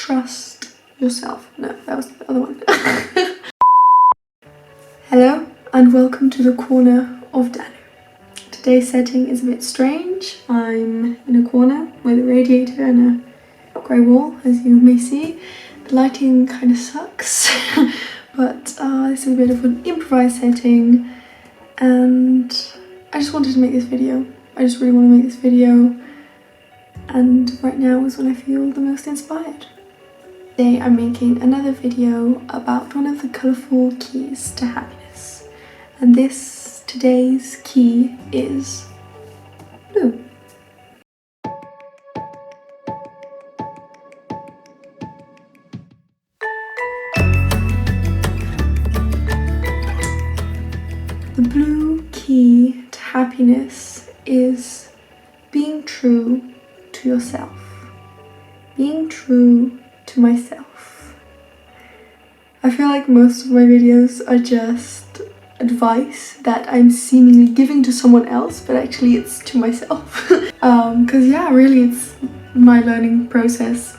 trust yourself. No, that was the other one. Hello and welcome to the corner of Danu. Today's setting is a bit strange. I'm in a corner with a radiator and a grey wall, as you may see. The lighting kind of sucks, but this is a bit of an improvised setting, and I just wanted to make this video. I just really want to make this video, and right now is when I feel the most inspired. Today I'm making another video about one of the colourful keys to happiness, and today's key is blue. The blue key to happiness is being true to yourself, being true to myself. I feel like most of my videos are just advice that I'm seemingly giving to someone else, but actually it's to myself. Because yeah, really it's my learning process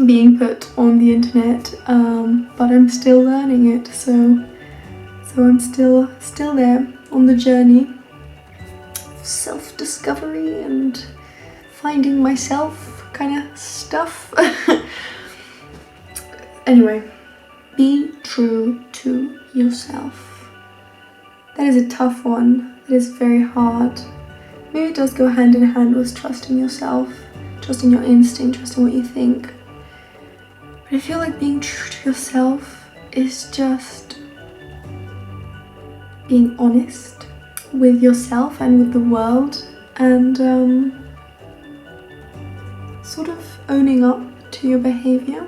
being put on the internet, but I'm still learning it, so I'm still there on the journey of self-discovery and finding myself kind of stuff. Anyway, be true to yourself. That is a tough one. It is very hard. Maybe it does go hand in hand with trusting yourself, trusting your instinct, trusting what you think. But I feel like being true to yourself is just being honest with yourself and with the world, and sort of owning up to your behaviour.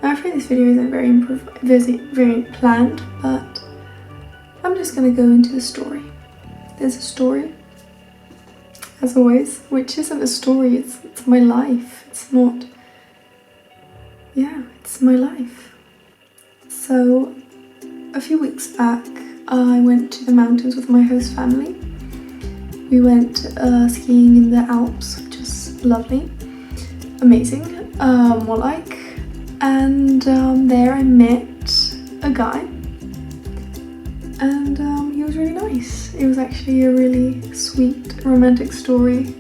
I'm afraid this video isn't very planned, but I'm just going to go into the story. There's a story, as always, which isn't a story, it's my life. It's not, yeah, it's my life. So, a few weeks back, I went to the mountains with my host family. We went skiing in the Alps, which is lovely, amazing, more like. And there I met a guy, and he was really nice. It was actually a really sweet, romantic story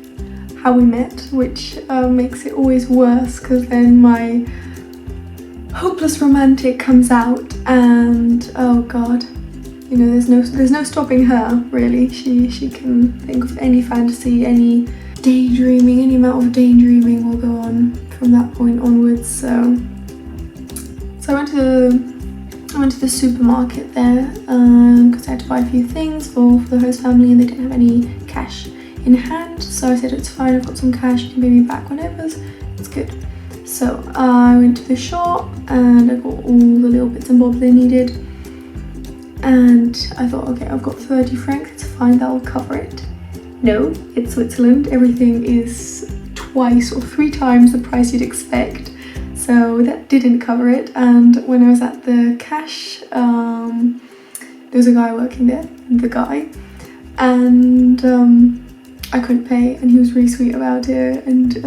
how we met, which makes it always worse because then my hopeless romantic comes out, and oh god, you know, there's no stopping her really. She can think of any fantasy, any daydreaming, any amount of daydreaming will go on from that point onwards. So I went to the supermarket there because I had to buy a few things for the host family, and they didn't have any cash in hand. So I said, it's fine, I've got some cash, you can pay me back whenever, it's good. So I went to the shop and I got all the little bits and bobs they needed, and I thought, okay, I've got 30 francs, it's fine, that'll cover it. No, it's Switzerland, everything is twice or 3 times the price you'd expect. So that didn't cover it, and when I was at the cash, there was a guy working there, and I couldn't pay, and he was really sweet about it, and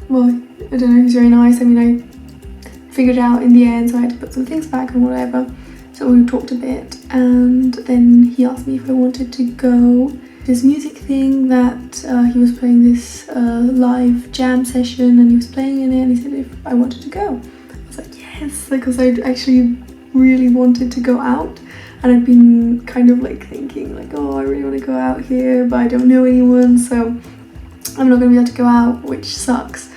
well, I don't know, he was very nice. I mean, I figured it out in the end, so I had to put some things back and whatever. So we talked a bit, and then he asked me if I wanted to go this music thing that he was playing, this live jam session, and he was playing in it, and he said if I wanted to go. I was like, yes, because I actually really wanted to go out, and I'd been kind of like thinking like, oh, I really want to go out here, but I don't know anyone, so I'm not going to be able to go out, which sucks.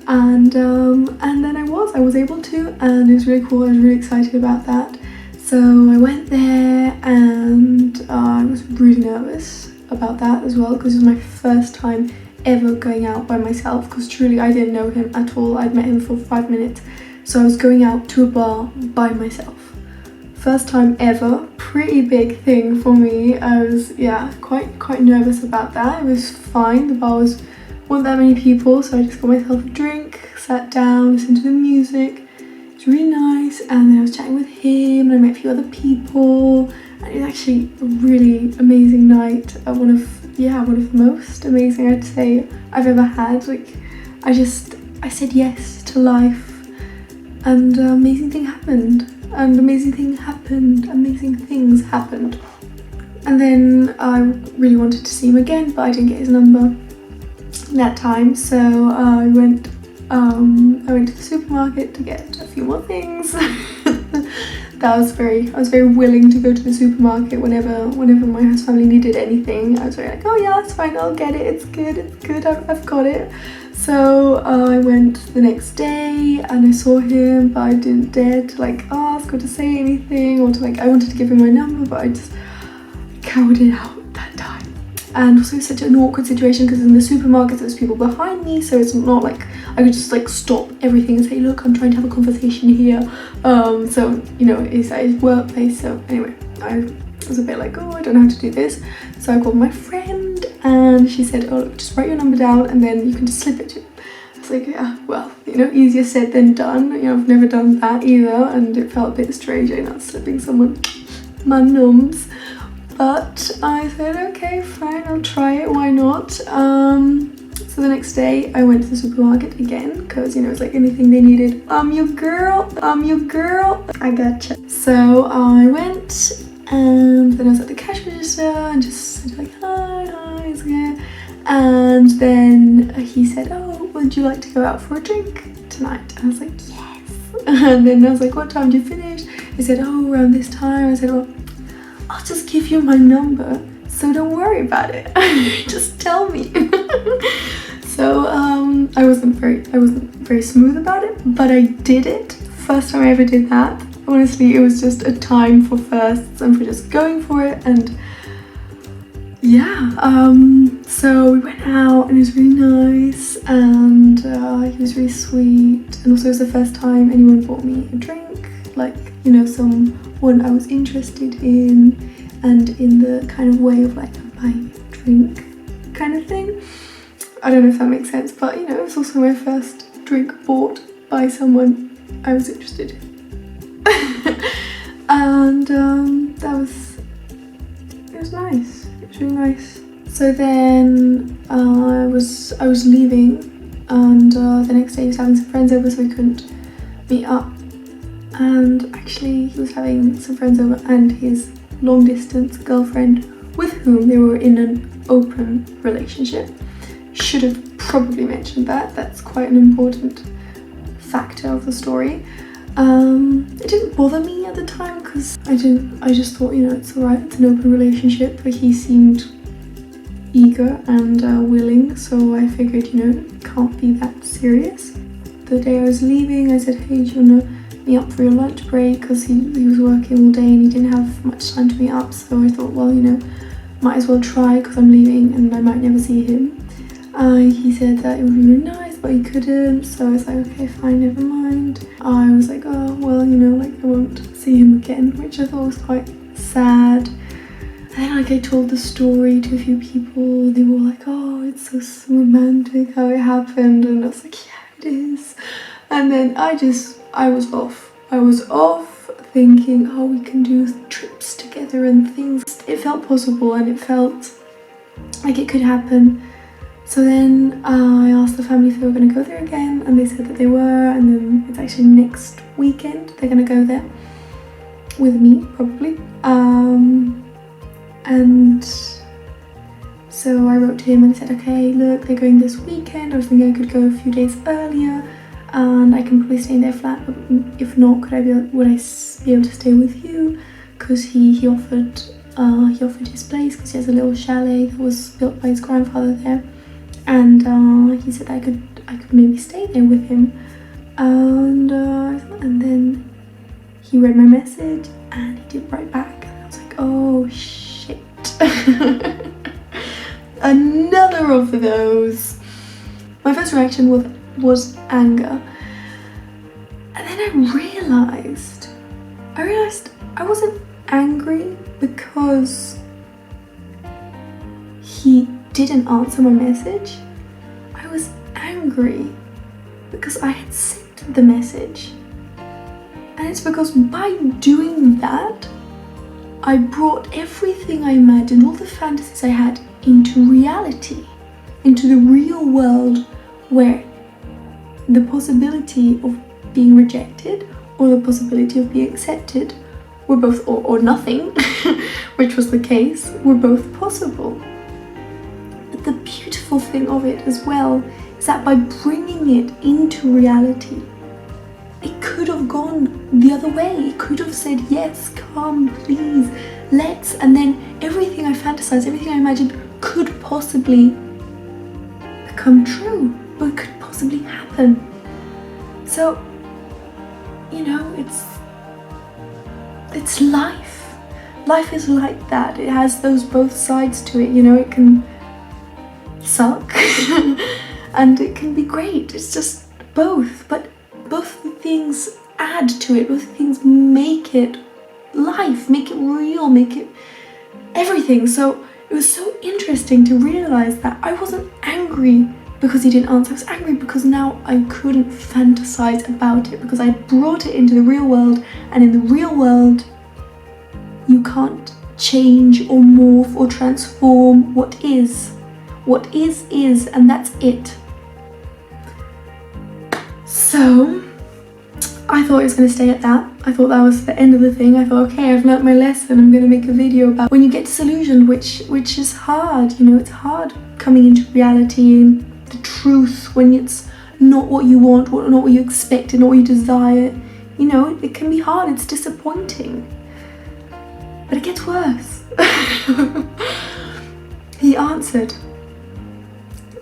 And then I was able to, and it was really cool. I was really excited about that. So I went there, and I was really nervous about that as well, because it was my first time ever going out by myself, because truly I didn't know him at all. I'd met him for 5 minutes, so I was going out to a bar by myself. First time ever, pretty big thing for me. I was, yeah, quite nervous about that. It was fine, the bar wasn't that many people, so I just got myself a drink, sat down, listened to the music. It was really nice, and then I was chatting with him, and I met a few other people, and it was actually a really amazing night. One of the most amazing, I'd say, I've ever had. Like, I I said yes to life, and amazing things happened. And then I really wanted to see him again, but I didn't get his number that time, so I went to the supermarket to get a few more things. I was very willing to go to the supermarket whenever my host family needed anything. I was very like, oh yeah, that's fine, I'll get it, it's good, I've got it. So I went the next day and I saw him, but I didn't dare to like ask or to say anything, or to like, I wanted to give him my number, but I just cowered it out that time. And also such an awkward situation because in the supermarket there's people behind me, so it's not like I could just like stop everything and say, look, I'm trying to have a conversation here. So, you know, it's at his workplace. So anyway, I was a bit like, oh, I don't know how to do this. So I called my friend and she said, oh, look, just write your number down and then you can just slip it to him. I was like, yeah, well, you know, easier said than done. You know, I've never done that either, and it felt a bit strange, you know, slipping someone my nums. But I said, okay, fine, I'll try it, why not? So the next day I went to the supermarket again, because, you know, it's like anything they needed. I'm your girl, I gotcha. So I went, and then I was at the cash register and just said like, hi, it's okay. And then he said, oh, would you like to go out for a drink tonight? And I was like, yes. And then I was like, what time do you finish? He said, oh, around this time. I said, well, I'll just give you my number, so don't worry about it. Just tell me. So I wasn't very smooth about it, but I did it. First time I ever did that. Honestly, it was just a time for firsts and for just going for it. And yeah, so we went out and it was really nice, and he was really sweet. And also it was the first time anyone bought me a drink, like, you know, someone I was interested in, and in the kind of way of like, I'm buying a drink kind of thing. I don't know if that makes sense, but you know, it was also my first drink bought by someone I was interested in. And it was nice. It was really nice. So then I was leaving, and the next day he was having some friends over, so we couldn't meet up. And actually he was having some friends over and his long distance girlfriend, with whom they were in an open relationship. Should have probably mentioned that. That's quite an important factor of the story. It didn't bother me at the time because I just thought, you know, it's alright, it's an open relationship, but he seemed eager and willing, so I figured, you know, it can't be that serious. The day I was leaving, I said, hey, do you want to meet up for your lunch break? Because he was working all day and he didn't have much time to meet up, so I thought, well, you know, might as well try because I'm leaving and I might never see him. He said that it would be really nice, but he couldn't, so I was like, okay, fine, never mind. I was like, oh, well, you know, like, I won't see him again, which I thought was quite sad. And then, like, I told the story to a few people. They were like, oh, it's so romantic how it happened, and I was like, yeah, it is. And then I was off. I was off thinking, oh, we can do trips together and things. It felt possible and it felt like it could happen. So then I asked the family if they were going to go there again, and they said that they were, and then it's actually next weekend they're going to go there with me, probably. And so I wrote to him and I said, okay, look, they're going this weekend. I was thinking I could go a few days earlier and I can probably stay in their flat, but if not, would I be able to stay with you? Because he offered his place, because he has a little chalet that was built by his grandfather there. And he said I could maybe stay there with him, and then he read my message and he did write back, and I was like, oh shit. Another of those. My first reaction was anger, and then I realized I wasn't angry because he didn't answer my message. I was angry because I had sent the message, and it's because by doing that I brought everything I imagined, all the fantasies I had, into reality, into the real world, where the possibility of being rejected or the possibility of being accepted were both, or nothing, which was the case, were both possible. But the beautiful thing of it as well is that by bringing it into reality, it could have gone the other way. It could have said, yes, come, please, let's, and then everything I fantasized, everything I imagined could possibly become true, or it could possibly happen. So, you know, it's life. Life is like that. It has those both sides to it, you know. It can suck and it can be great. It's just both, but both things add to it. Both things make it life, make it real, make it everything. So it was so interesting to realize that I wasn't angry because he didn't answer. I was angry because now I couldn't fantasize about it, because I brought it into the real world, and in the real world you can't change or morph or transform what is. What is, and that's it. So I thought it was going to stay at that. I thought that was the end of the thing. I thought, okay, I've learnt my lesson. I'm going to make a video about when you get disillusioned, which is hard. You know, it's hard coming into reality and the truth when it's not what you want, not what you expect, not what you desire. You know, it can be hard. It's disappointing. But it gets worse. He answered.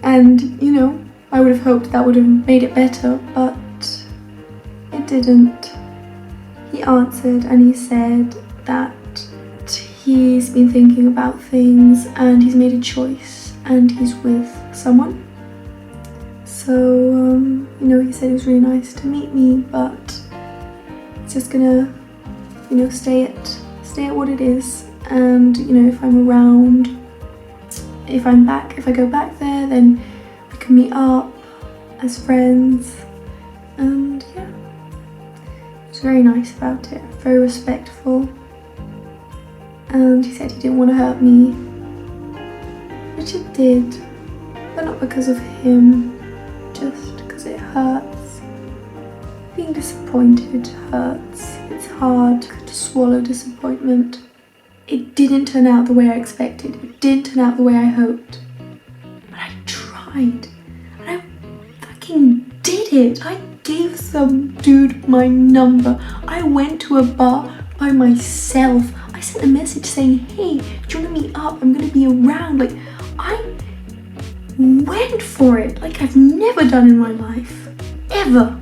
And, you know, I would have hoped that would have made it better, but it didn't. He answered and he said that he's been thinking about things and he's made a choice and he's with someone. So, you know, he said it was really nice to meet me, but it's just gonna, you know, stay at what it is. And, you know, if I'm around, if I go back there, then we can meet up as friends. And yeah, he was very nice about it, very respectful. And he said he didn't want to hurt me, which it did, but not because of him, just because it hurts. Being disappointed hurts. It's hard to swallow disappointment. It didn't turn out the way I expected. It didn't turn out the way I hoped. But I tried. And I fucking did it. I gave some dude my number. I went to a bar by myself. I sent a message saying, hey, do you want to meet up? I'm going to be around. Like, I went for it like I've never done in my life. Ever.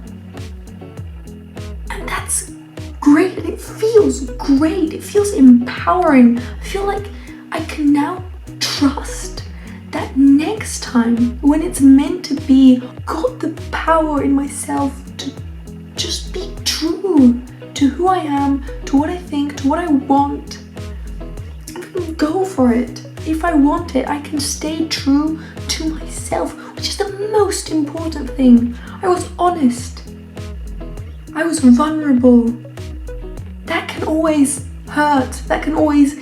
And that's great, and it feels great. It feels empowering. I feel like I can now trust that next time when it's meant to be, got the power in myself to just be true to who I am, to what I think, to what I want. I can go for it. If I want it, I can stay true to myself, which is the most important thing. I was honest. I was vulnerable. That can always hurt. That can always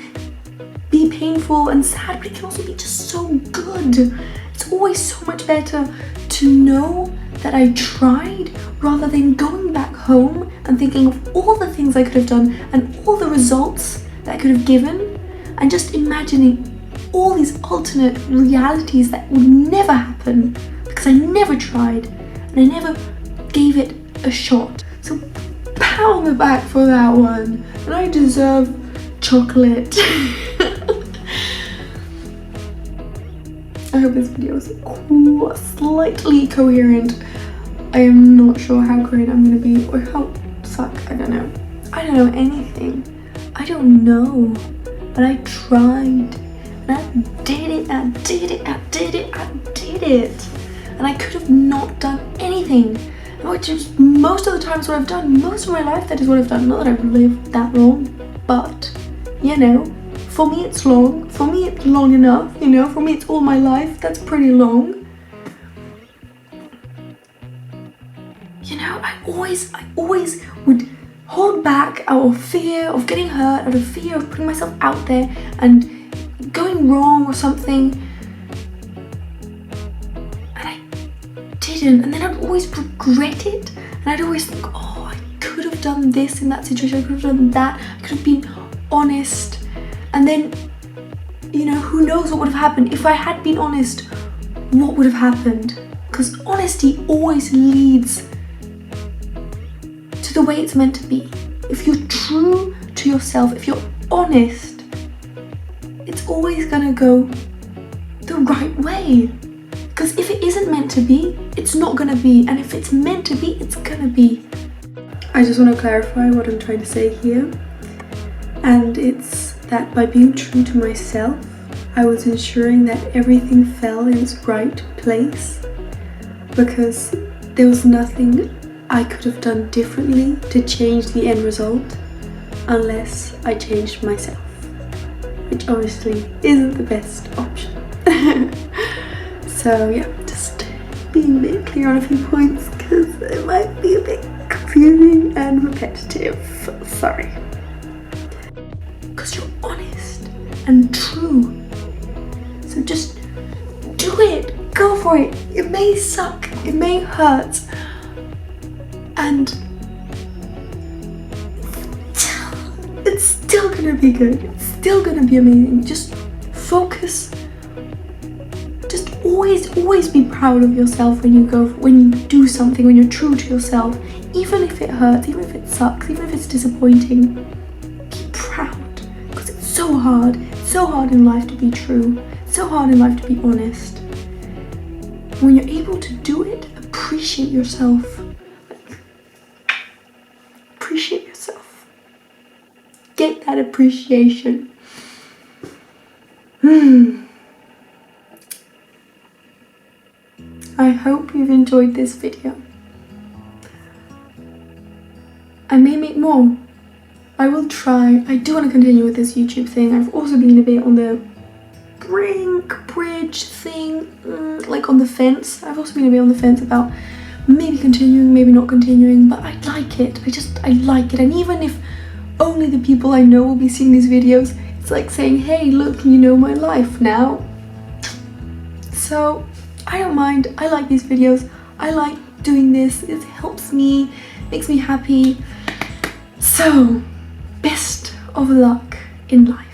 be painful and sad, but it can also be just so good. It's always so much better to know that I tried rather than going back home and thinking of all the things I could have done and all the results that I could have given, and just imagining all these alternate realities that would never happen because I never tried and I never gave it a shot. So pat on the back for that one, and I deserve chocolate. I hope this video is cool, slightly coherent. I am not sure how coherent I'm gonna be or how I don't know. I don't know anything. I don't know, but I tried and I did it. And I could have not done anything, which is most of the times what I've done. Most of my life, that is what I've done. Not that I've lived that long, but you know, for me it's long. For me it's long enough, you know. For me it's all my life. That's pretty long. You know, I always would hold back out of fear of getting hurt, out of fear of putting myself out there and going wrong or something. And I didn't. And then I'd always regret it, and I'd always think, oh, I could have done this in that situation, I could have done that, I could have been honest. And then, you know, who knows what would have happened. If I had been honest, what would have happened? Because honesty always leads to the way it's meant to be. If you're true to yourself, if you're honest, it's always gonna go the right way. Because if it isn't meant to be, it's not gonna be. And if it's meant to be, it's gonna be. I just want to clarify what I'm trying to say here. And it's that by being true to myself, I was ensuring that everything fell in its right place, because there was nothing I could have done differently to change the end result unless I changed myself, which obviously isn't the best option. So yeah, just being a bit clear on a few points because it might be a bit confusing and repetitive. Sorry. Because you're honest and true. So just do it. Go for it. It may suck. It may hurt. And it's still gonna be good. It's still gonna be amazing. Just focus. Just always be proud of yourself when you do something, when you're true to yourself. Even if it hurts, even if it sucks, even if it's disappointing. Be proud. Because it's so hard. It's so hard in life to be true. It's so hard in life to be honest. When you're able to do it, appreciate yourself. Appreciate yourself. Get that appreciation. I hope you've enjoyed this video. I may make more. I will try. I do want to continue with this YouTube thing. I've also been a bit on the bridge thing, like on the fence. I've also been a bit on the fence about maybe continuing, maybe not continuing, but I like it. I like it. And even if only the people I know will be seeing these videos, it's like saying, hey, look, you know my life now. So I don't mind. I like these videos. I like doing this. It helps me, makes me happy. So, best of luck in life.